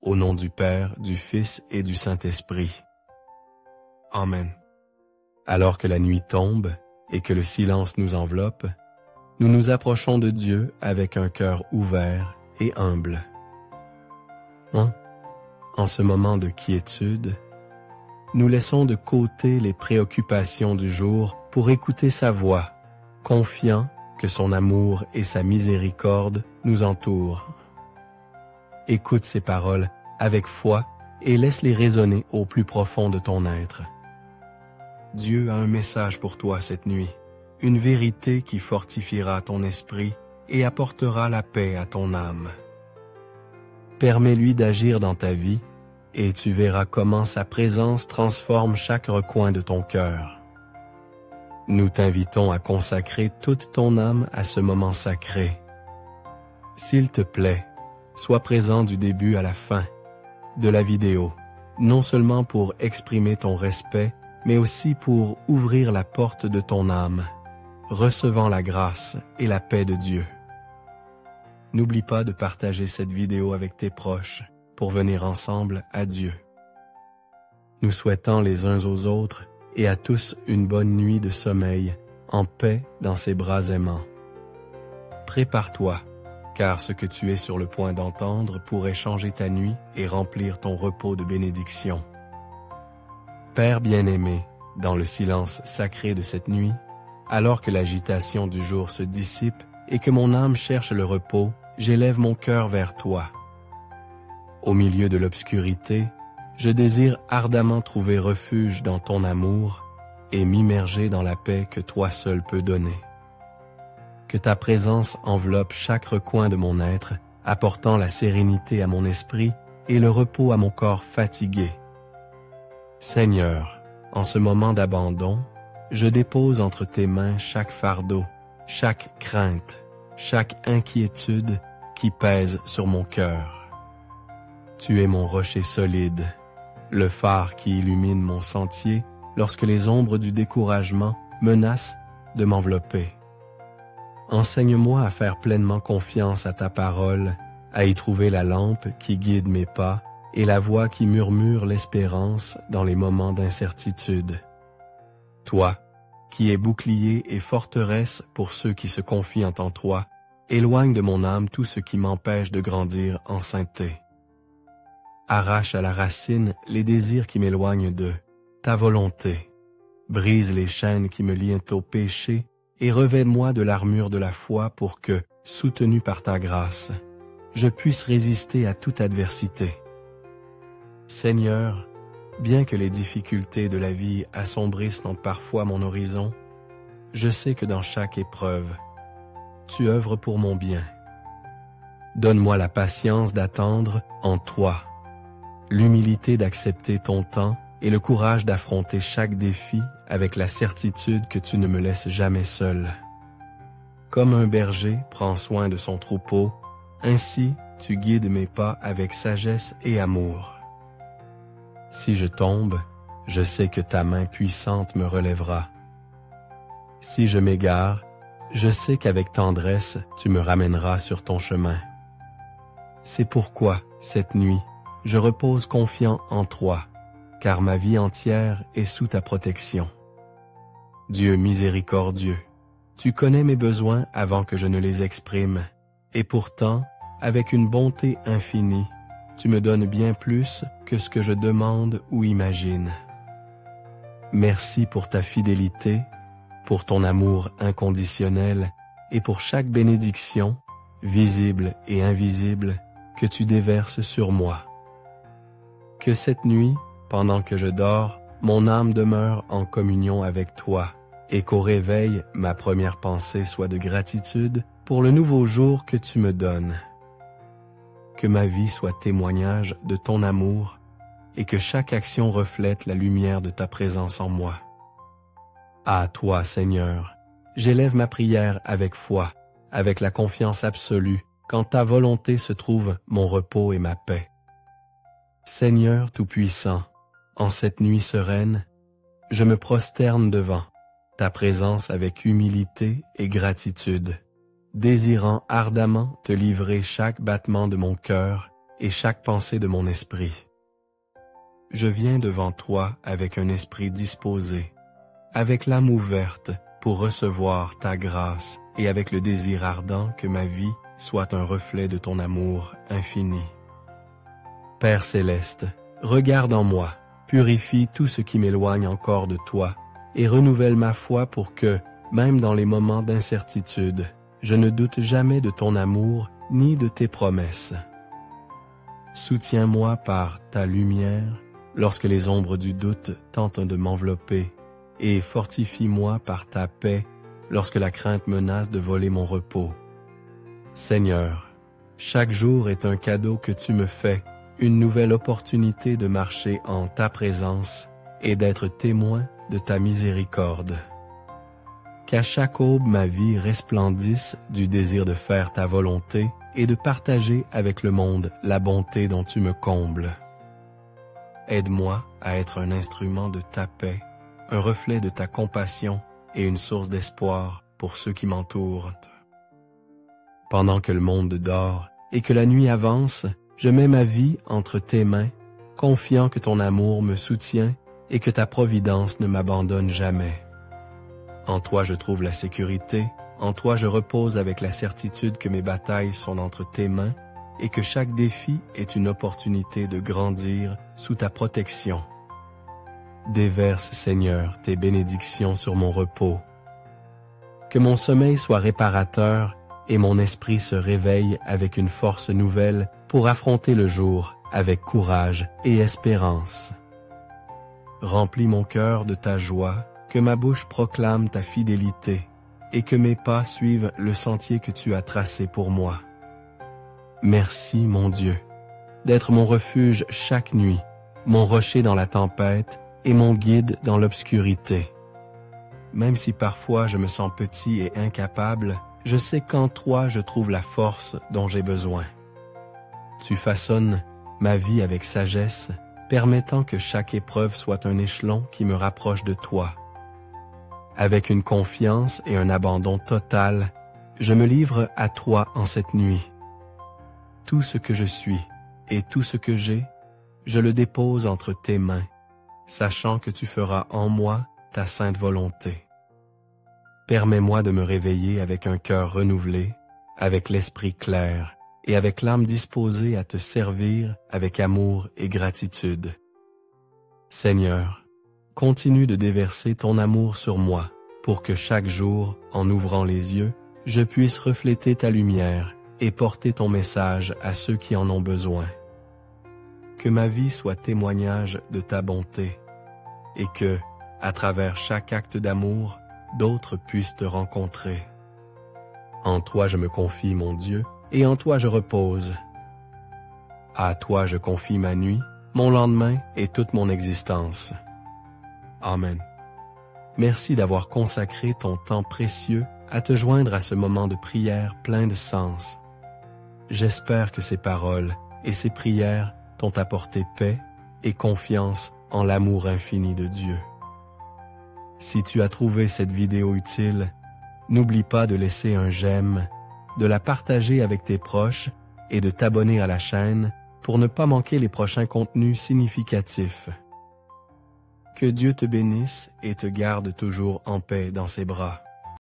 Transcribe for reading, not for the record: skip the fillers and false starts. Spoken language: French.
Au nom du Père, du Fils et du Saint-Esprit. Amen. Alors que la nuit tombe et que le silence nous enveloppe, nous nous approchons de Dieu avec un cœur ouvert et humble. En ce moment de quiétude, nous laissons de côté les préoccupations du jour pour écouter sa voix, confiants que son amour et sa miséricorde nous entourent. Écoute ces paroles avec foi et laisse-les résonner au plus profond de ton être. Dieu a un message pour toi cette nuit, une vérité qui fortifiera ton esprit et apportera la paix à ton âme. Permets-lui d'agir dans ta vie et tu verras comment sa présence transforme chaque recoin de ton cœur. Nous t'invitons à consacrer toute ton âme à ce moment sacré. S'il te plaît, sois présent du début à la fin de la vidéo, non seulement pour exprimer ton respect, mais aussi pour ouvrir la porte de ton âme, recevant la grâce et la paix de Dieu. N'oublie pas de partager cette vidéo avec tes proches pour venir ensemble à Dieu. Nous souhaitons les uns aux autres et à tous une bonne nuit de sommeil, en paix dans ses bras aimants. Prépare-toi, car ce que tu es sur le point d'entendre pourrait changer ta nuit et remplir ton repos de bénédiction. Père bien-aimé, dans le silence sacré de cette nuit, alors que l'agitation du jour se dissipe et que mon âme cherche le repos, j'élève mon cœur vers toi. Au milieu de l'obscurité, je désire ardemment trouver refuge dans ton amour et m'immerger dans la paix que toi seul peux donner. Que ta présence enveloppe chaque recoin de mon être, apportant la sérénité à mon esprit et le repos à mon corps fatigué. Seigneur, en ce moment d'abandon, je dépose entre tes mains chaque fardeau, chaque crainte, chaque inquiétude qui pèse sur mon cœur. Tu es mon rocher solide, le phare qui illumine mon sentier lorsque les ombres du découragement menacent de m'envelopper. Enseigne-moi à faire pleinement confiance à ta parole, à y trouver la lampe qui guide mes pas et la voix qui murmure l'espérance dans les moments d'incertitude. Toi, qui es bouclier et forteresse pour ceux qui se confient en toi, éloigne de mon âme tout ce qui m'empêche de grandir en sainteté. Arrache à la racine les désirs qui m'éloignent de ta volonté. Brise les chaînes qui me lient au péché et revêt-moi de l'armure de la foi pour que, soutenu par ta grâce, je puisse résister à toute adversité. Seigneur, bien que les difficultés de la vie assombrissent parfois mon horizon, je sais que dans chaque épreuve, tu œuvres pour mon bien. Donne-moi la patience d'attendre en toi, l'humilité d'accepter ton temps et le courage d'affronter chaque défi avec la certitude que tu ne me laisses jamais seul. Comme un berger prend soin de son troupeau, ainsi tu guides mes pas avec sagesse et amour. Si je tombe, je sais que ta main puissante me relèvera. Si je m'égare, je sais qu'avec tendresse, tu me ramèneras sur ton chemin. C'est pourquoi, cette nuit, je repose confiant en toi, car ma vie entière est sous ta protection. Dieu miséricordieux, tu connais mes besoins avant que je ne les exprime, et pourtant, avec une bonté infinie, tu me donnes bien plus que ce que je demande ou imagine. Merci pour ta fidélité, pour ton amour inconditionnel et pour chaque bénédiction, visible et invisible, que tu déverses sur moi. Que cette nuit, pendant que je dors, mon âme demeure en communion avec toi et qu'au réveil, ma première pensée soit de gratitude pour le nouveau jour que tu me donnes. Que ma vie soit témoignage de ton amour et que chaque action reflète la lumière de ta présence en moi. À toi, Seigneur, j'élève ma prière avec foi, avec la confiance absolue, qu'en ta volonté se trouve mon repos et ma paix. Seigneur Tout-Puissant, en cette nuit sereine, je me prosterne devant ta présence avec humilité et gratitude, désirant ardemment te livrer chaque battement de mon cœur et chaque pensée de mon esprit. Je viens devant toi avec un esprit disposé, avec l'âme ouverte pour recevoir ta grâce et avec le désir ardent que ma vie soit un reflet de ton amour infini. Père céleste, regarde en moi, purifie tout ce qui m'éloigne encore de toi et renouvelle ma foi pour que, même dans les moments d'incertitude, je ne doute jamais de ton amour ni de tes promesses. Soutiens-moi par ta lumière lorsque les ombres du doute tentent de m'envelopper et fortifie-moi par ta paix lorsque la crainte menace de voler mon repos. Seigneur, chaque jour est un cadeau que tu me fais, une nouvelle opportunité de marcher en ta présence et d'être témoin de ta miséricorde. Qu'à chaque aube ma vie resplendisse du désir de faire ta volonté et de partager avec le monde la bonté dont tu me combles. Aide-moi à être un instrument de ta paix, un reflet de ta compassion et une source d'espoir pour ceux qui m'entourent. Pendant que le monde dort et que la nuit avance, je mets ma vie entre tes mains, confiant que ton amour me soutient et que ta providence ne m'abandonne jamais. En toi je trouve la sécurité, en toi je repose avec la certitude que mes batailles sont entre tes mains et que chaque défi est une opportunité de grandir sous ta protection. Déverse, Seigneur, tes bénédictions sur mon repos. Que mon sommeil soit réparateur et mon esprit se réveille avec une force nouvelle pour affronter le jour avec courage et espérance. Remplis mon cœur de ta joie, que ma bouche proclame ta fidélité et que mes pas suivent le sentier que tu as tracé pour moi. Merci, mon Dieu, d'être mon refuge chaque nuit, mon rocher dans la tempête et mon guide dans l'obscurité. Même si parfois je me sens petit et incapable, je sais qu'en toi je trouve la force dont j'ai besoin. Tu façonnes ma vie avec sagesse, permettant que chaque épreuve soit un échelon qui me rapproche de toi. Avec une confiance et un abandon total, je me livre à toi en cette nuit. Tout ce que je suis et tout ce que j'ai, je le dépose entre tes mains, sachant que tu feras en moi ta sainte volonté. Permets-moi de me réveiller avec un cœur renouvelé, avec l'esprit clair et avec l'âme disposée à te servir avec amour et gratitude. Seigneur, continue de déverser ton amour sur moi pour que chaque jour, en ouvrant les yeux, je puisse refléter ta lumière et porter ton message à ceux qui en ont besoin. Que ma vie soit témoignage de ta bonté et que, à travers chaque acte d'amour, d'autres puissent te rencontrer. En toi je me confie, mon Dieu, et en toi je repose. À toi je confie ma nuit, mon lendemain et toute mon existence. Amen. Merci d'avoir consacré ton temps précieux à te joindre à ce moment de prière plein de sens. J'espère que ces paroles et ces prières t'ont apporté paix et confiance en l'amour infini de Dieu. Si tu as trouvé cette vidéo utile, n'oublie pas de laisser un j'aime, de la partager avec tes proches et de t'abonner à la chaîne pour ne pas manquer les prochains contenus significatifs. Que Dieu te bénisse et te garde toujours en paix dans ses bras.